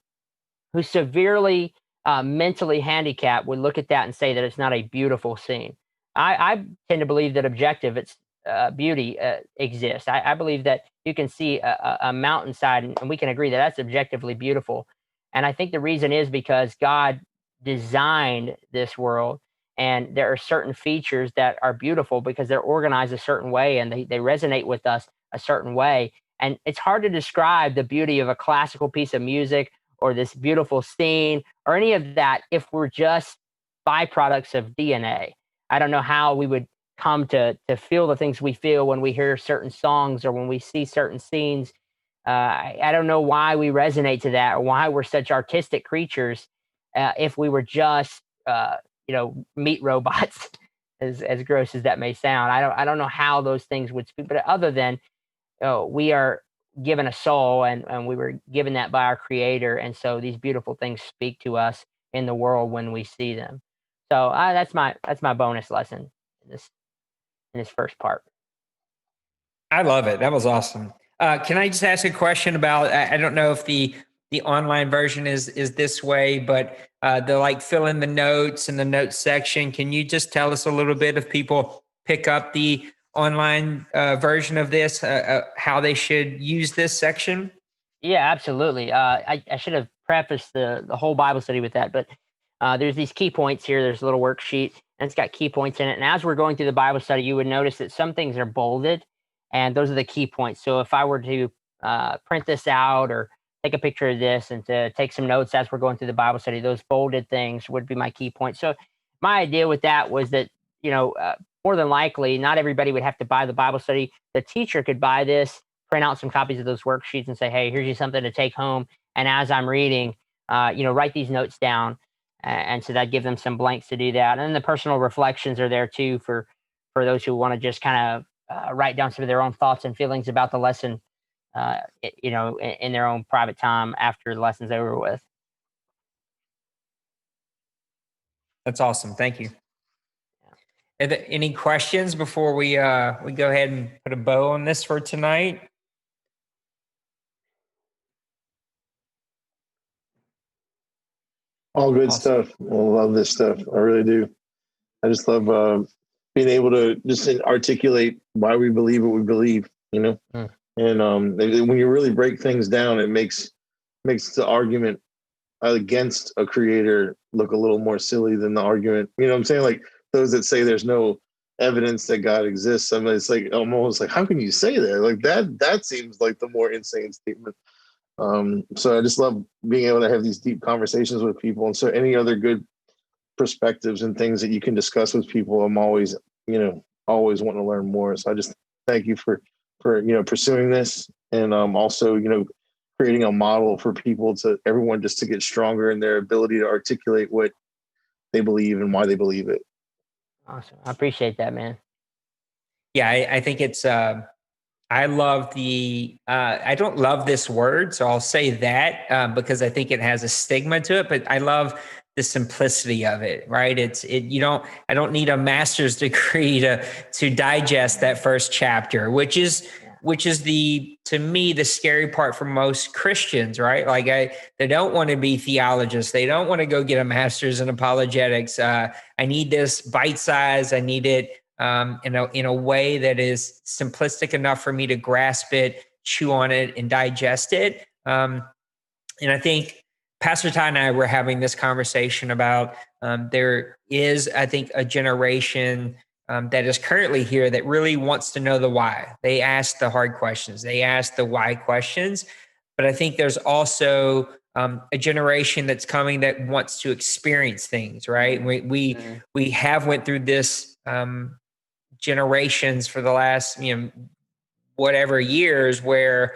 who's severely mentally handicapped would look at that and say that it's not a beautiful scene. I tend to believe that objective beauty exists. I believe that you can see a mountainside, and we can agree that that's objectively beautiful. And I think the reason is because God designed this world, and there are certain features that are beautiful because they're organized a certain way and they resonate with us a certain way. And it's hard to describe the beauty of a classical piece of music or this beautiful scene or any of that if we're just byproducts of DNA. I don't know how we would come to feel the things we feel when we hear certain songs or when we see certain scenes. I don't know why we resonate to that or why we're such artistic creatures if we were just meat robots, as gross as that may sound. I don't know how those things would speak, but other than we are given a soul and we were given that by our creator, and so these beautiful things speak to us in the world when we see them. So that's my bonus lesson in this first part. I love it. That was awesome. Can I just ask a question about? I don't know if the online version is this way, but the like fill in the notes in the notes section. Can you just tell us a little bit if people pick up the online version of this, how they should use this section? Yeah, absolutely. I should have prefaced the whole Bible study with that, but there's these key points here. There's a little worksheet, and it's got key points in it. And as we're going through the Bible study, you would notice that some things are bolded, and those are the key points. So if I were to print this out or take a picture of this and to take some notes as we're going through the Bible study, those bolded things would be my key points. So my idea with that was that, more than likely, not everybody would have to buy the Bible study. The teacher could buy this, print out some copies of those worksheets and say, hey, here's you something to take home. And as I'm reading, write these notes down. And so that give them some blanks to do that. And then the personal reflections are there too for those who want to just kind of write down some of their own thoughts and feelings about the lesson, in their own private time after the lesson's over with. That's awesome. Thank you. Are there any questions before we go ahead and put a bow on this for tonight? All good Awesome. stuff. I love this stuff. I really do. I just love being able to just articulate why we believe what we believe, you know? Mm. And when you really break things down, it makes the argument against a creator look a little more silly than the argument. You know what I'm saying? Like those that say there's no evidence that God exists. I mean, it's like almost like, how can you say that? Like that seems like the more insane statement. So I just love being able to have these deep conversations with people. And so any other good perspectives and things that you can discuss with people, I'm always, always wanting to learn more. So I just thank you for pursuing this, and also creating a model for everyone just to get stronger in their ability to articulate what they believe and why they believe it. Awesome. I appreciate that, man. Yeah, I think it's. I love I don't love this word, so I'll say that because I think it has a stigma to it. But I love the simplicity of it. Right? I don't need a master's degree to digest that first chapter, which is to me the scary part for most Christians. Right? Like they don't want to be theologists. They don't want to go get a master's in apologetics. I need this bite size. I need it in a way that is simplistic enough for me to grasp it, chew on it, and digest it. And I think Pastor Todd and I were having this conversation about there is, I think, a generation that is currently here that really wants to know the why. They ask the hard questions. They ask the why questions. But I think there's also a generation that's coming that wants to experience things, right? We have went through this generations for the last whatever years where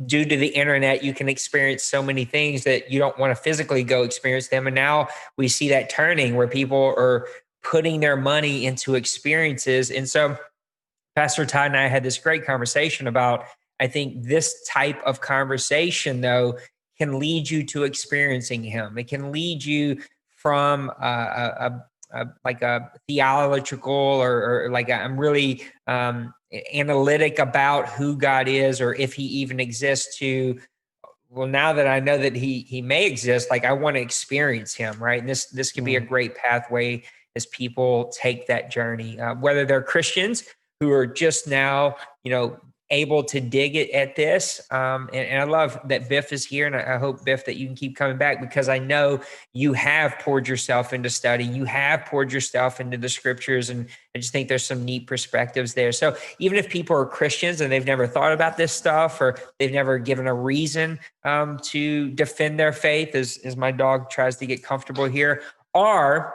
due to the internet you can experience so many things that you don't want to physically go experience them, and now we see that turning where people are putting their money into experiences. And so Pastor Todd and I had this great conversation about, I think this type of conversation though can lead you to experiencing him. It can lead you from like a theological or like I'm really analytic about who God is or if he even exists to, well, now that I know that he may exist, like I want to experience him, right? And this could be a great pathway as people take that journey, whether they're Christians who are just now, able to dig it at this. And I love that Biff is here. And I hope, Biff, that you can keep coming back because I know you have poured yourself into study. You have poured yourself into the scriptures. And I just think there's some neat perspectives there. So even if people are Christians and they've never thought about this stuff or they've never given a reason to defend their faith, as my dog tries to get comfortable here, or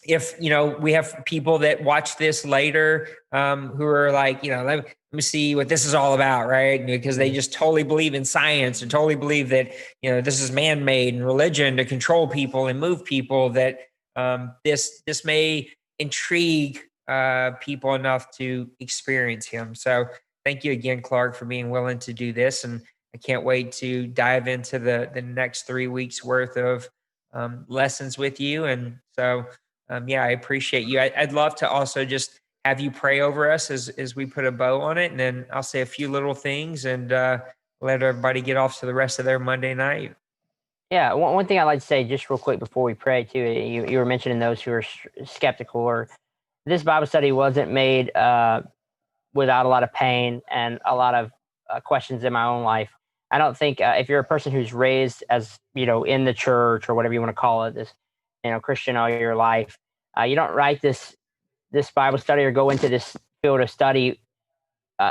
if we have people that watch this later who are like, let me see what this is all about, right? Because they just totally believe in science and totally believe that this is man-made and religion to control people and move people, that this may intrigue people enough to experience him. So thank you again, Clark, for being willing to do this, and I can't wait to dive into the next 3 weeks worth of lessons with you. And so I appreciate you. I'd love to also just have you pray over us as we put a bow on it. And then I'll say a few little things and let everybody get off to the rest of their Monday night. Yeah. One thing I'd like to say just real quick before we pray too, you were mentioning those who are skeptical, or this Bible study wasn't made without a lot of pain and a lot of questions in my own life. I don't think if you're a person who's raised as, in the church or whatever you want to call it, this, Christian all your life, you don't write this Bible study or go into this field of study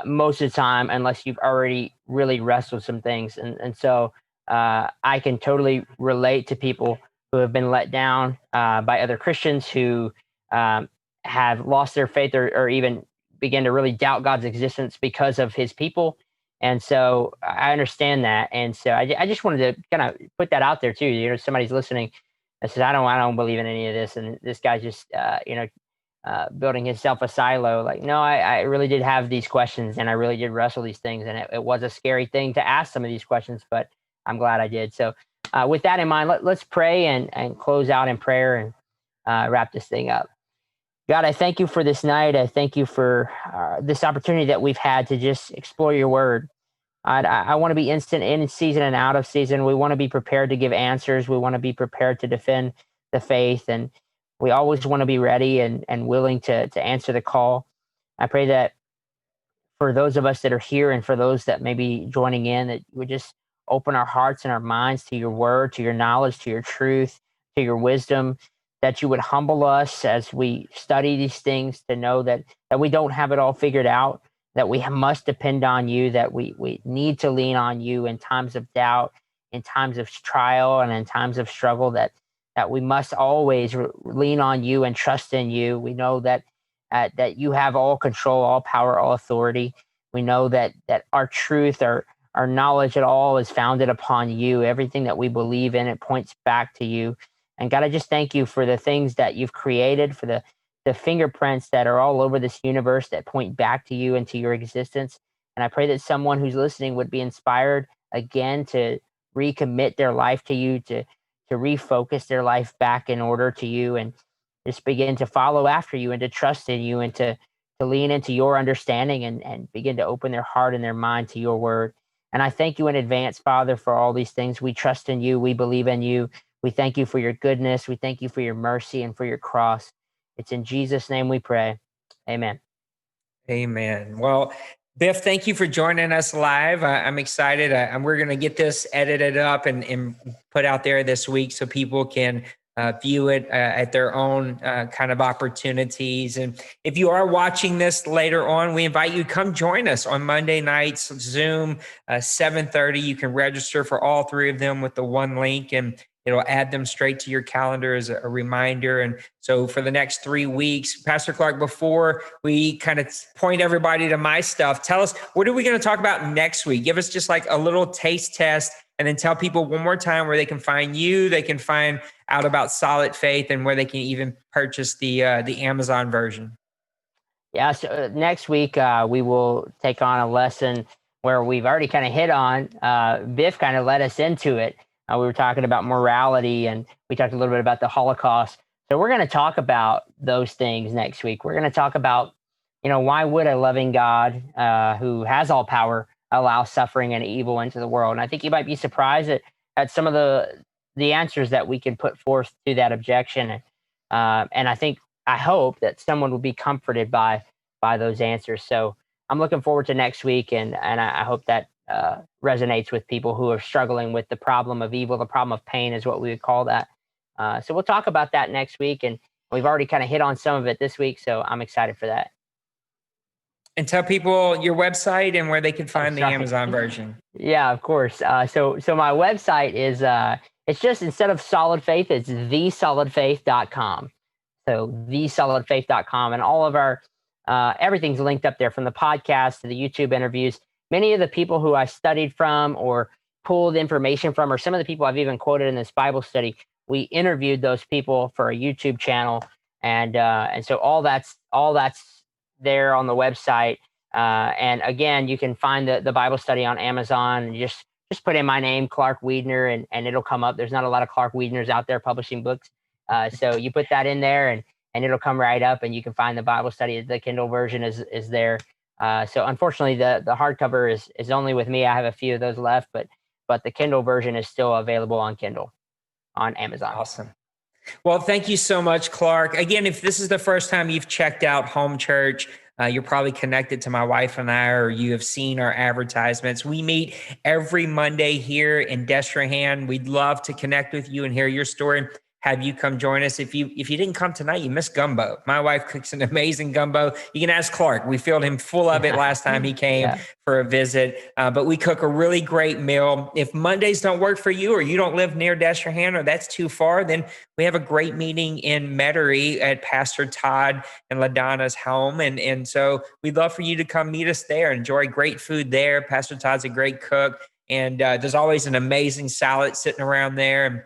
most of the time unless you've already really wrestled some things. And so I can totally relate to people who have been let down by other Christians who have lost their faith or even begin to really doubt God's existence because of his people. And so I understand that. And so I just wanted to kind of put that out there too. Somebody's listening that says, I don't believe in any of this. And this guy's just, building himself a silo. Like, no, I really did have these questions and I really did wrestle these things. And it was a scary thing to ask some of these questions, but I'm glad I did. So with that in mind, let's pray and close out in prayer. And wrap this thing up. God, I thank you for this night. I thank you for this opportunity that we've had to just explore your word. I want to be instant in season and out of season. We want to be prepared to give answers. We want to be prepared to defend the faith. And we always want to be ready and willing to answer the call. I pray that for those of us that are here and for those that may be joining in, that we just open our hearts and our minds to your word, to your knowledge, to your truth, to your wisdom, that you would humble us as we study these things to know that we don't have it all figured out, that we must depend on you, that we need to lean on you in times of doubt, in times of trial, and in times of struggle, that we must always lean on you and trust in you. We know that that you have all control, all power, all authority. We know that our truth, our knowledge at all is founded upon you. Everything that we believe in, it points back to you. And God, I just thank you for the things that you've created, for the fingerprints that are all over this universe that point back to you and to your existence. And I pray that someone who's listening would be inspired again to recommit their life to you, to refocus their life back in order to you, and just begin to follow after you and to trust in you and to lean into your understanding and begin to open their heart and their mind to your word. And I thank you in advance, Father, for all these things. We trust in you. We believe in you. We thank you for your goodness. We thank you for your mercy and for your cross. It's in Jesus' name we pray. Amen. Amen. Well, Biff, thank you for joining us live. I'm excited. We're going to get this edited up and put out there this week so people can view it at their own kind of opportunities. And if you are watching this later on, we invite you to come join us on Monday nights, Zoom, 7:30. You can register for all three of them with the one link, and it'll add them straight to your calendar as a reminder. And so for the next 3 weeks, Pastor Clark, before we kind of point everybody to my stuff, tell us, what are we going to talk about next week? Give us just like a little taste test, and then tell people one more time where they can find you, they can find out about Solid Faith, and where they can even purchase the Amazon version. Yeah, so next week we will take on a lesson where we've already kind of hit on. Biff kind of led us into it. We were talking about morality, and we talked a little bit about the Holocaust. So we're going to talk about those things next week. We're going to talk about, why would a loving God who has all power allow suffering and evil into the world? And I think you might be surprised at some of the answers that we can put forth to that objection. And I hope that someone will be comforted by those answers. So I'm looking forward to next week, and I hope that resonates with people who are struggling with the problem of evil. The problem of pain is what we would call that. So we'll talk about that next week, and we've already kind of hit on some of it this week, so I'm excited for that. And tell people your website and where they can find the Amazon version. Yeah, of course. So my website is it's just, instead of Solid Faith, it's thesolidfaith.com. So thesolidfaith.com, and all of our everything's linked up there, from the podcast to the YouTube interviews. Many of the people who I studied from or pulled information from, or some of the people I've even quoted in this Bible study, we interviewed those people for a YouTube channel, and so all that's there on the website. And again, you can find the Bible study on Amazon, and just put in my name, Clark Wiedner, and it'll come up. There's not a lot of Clark Wiedners out there publishing books, so you put that in there, and it'll come right up, and you can find the Bible study. The Kindle version is there. So unfortunately, the hardcover is only with me. I have a few of those left, but the Kindle version is still available on Kindle on Amazon. Awesome. Well, thank you so much, Clark. Again, if this is the first time you've checked out Home Church, you're probably connected to my wife and I, or you have seen our advertisements. We meet every Monday here in Destrehan. We'd love to connect with you and hear your story. Have you come join us. If you didn't come tonight, you missed gumbo. My wife cooks an amazing gumbo. You can ask Clark. We filled him full of it last time he came for a visit. But we cook a really great meal. If Mondays don't work for you, or you don't live near Destrehan, or that's too far, then we have a great meeting in Metairie at Pastor Todd and LaDonna's home. And so we'd love for you to come meet us there. Enjoy great food there. Pastor Todd's a great cook. And there's always an amazing salad sitting around there. And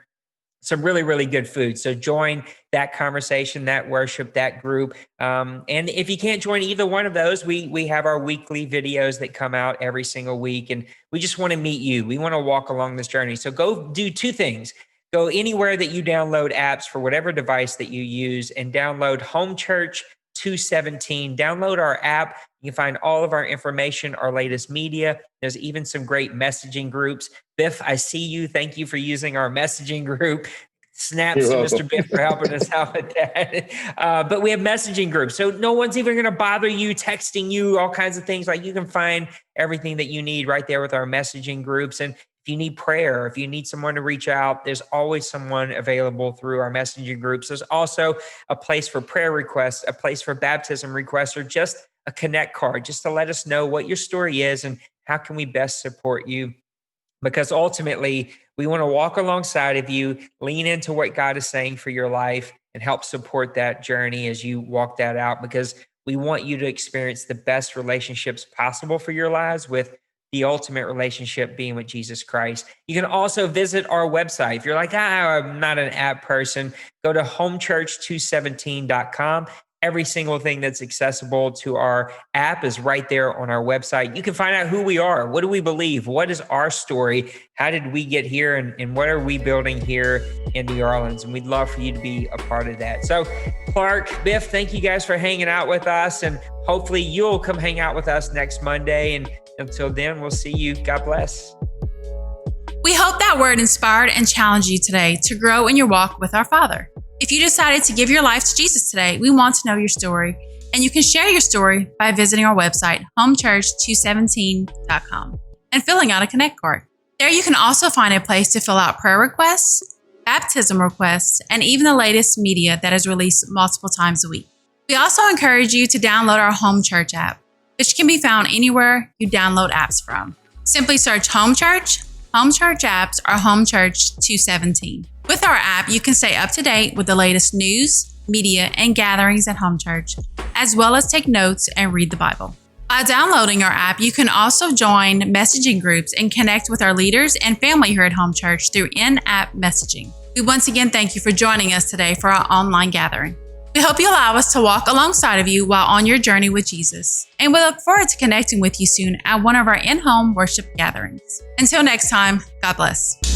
some really, really good food. So join that conversation, that worship, that group. And if you can't join either one of those, we have our weekly videos that come out every single week. And we just want to meet you. We want to walk along this journey. So go do two things. go anywhere that you download apps for whatever device that you use and download Home Church 217. Download our app. You can find all of our information, our latest media. There's even some great messaging groups. Biff, I see you. Thank you for using our messaging group. Snaps to Mr. Biff for helping us out with that. But we have messaging groups. So no one's even going to bother you, texting you, all kinds of things. Like, you can find everything that you need right there with our messaging groups. And if you need prayer, if you need someone to reach out, there's always someone available through our messaging groups. There's also a place for prayer requests, a place for baptism requests, or just a connect card, just to let us know what your story is and how can we best support you. Because ultimately, we want to walk alongside of you, lean into what God is saying for your life, and help support that journey as you walk that out, because we want you to experience the best relationships possible for your lives, with the ultimate relationship being with Jesus Christ. You can also visit our website. If you're like, I'm not an app person, go to homechurch217.com. Every single thing that's accessible to our app is right there on our website. You can find out who we are. What do we believe? What is our story? How did we get here? And what are we building here in New Orleans? And we'd love for you to be a part of that. So Clark, Biff, thank you guys for hanging out with us. And hopefully you'll come hang out with us next Monday. And until then, we'll see you. God bless. We hope that word inspired and challenged you today to grow in your walk with our Father. If you decided to give your life to Jesus today, we want to know your story, and you can share your story by visiting our website, homechurch217.com, and filling out a connect card. There you can also find a place to fill out prayer requests, baptism requests, and even the latest media that is released multiple times a week. We also encourage you to download our Home Church app, which can be found anywhere you download apps from. Simply search Home Church apps, or Home Church 217. With our app, you can stay up to date with the latest news, media, and gatherings at Home Church, as well as take notes and read the Bible. By downloading our app, you can also join messaging groups and connect with our leaders and family here at Home Church through in-app messaging. We once again thank you for joining us today for our online gathering. We hope you allow us to walk alongside of you while on your journey with Jesus. And we look forward to connecting with you soon at one of our in-home worship gatherings. Until next time, God bless.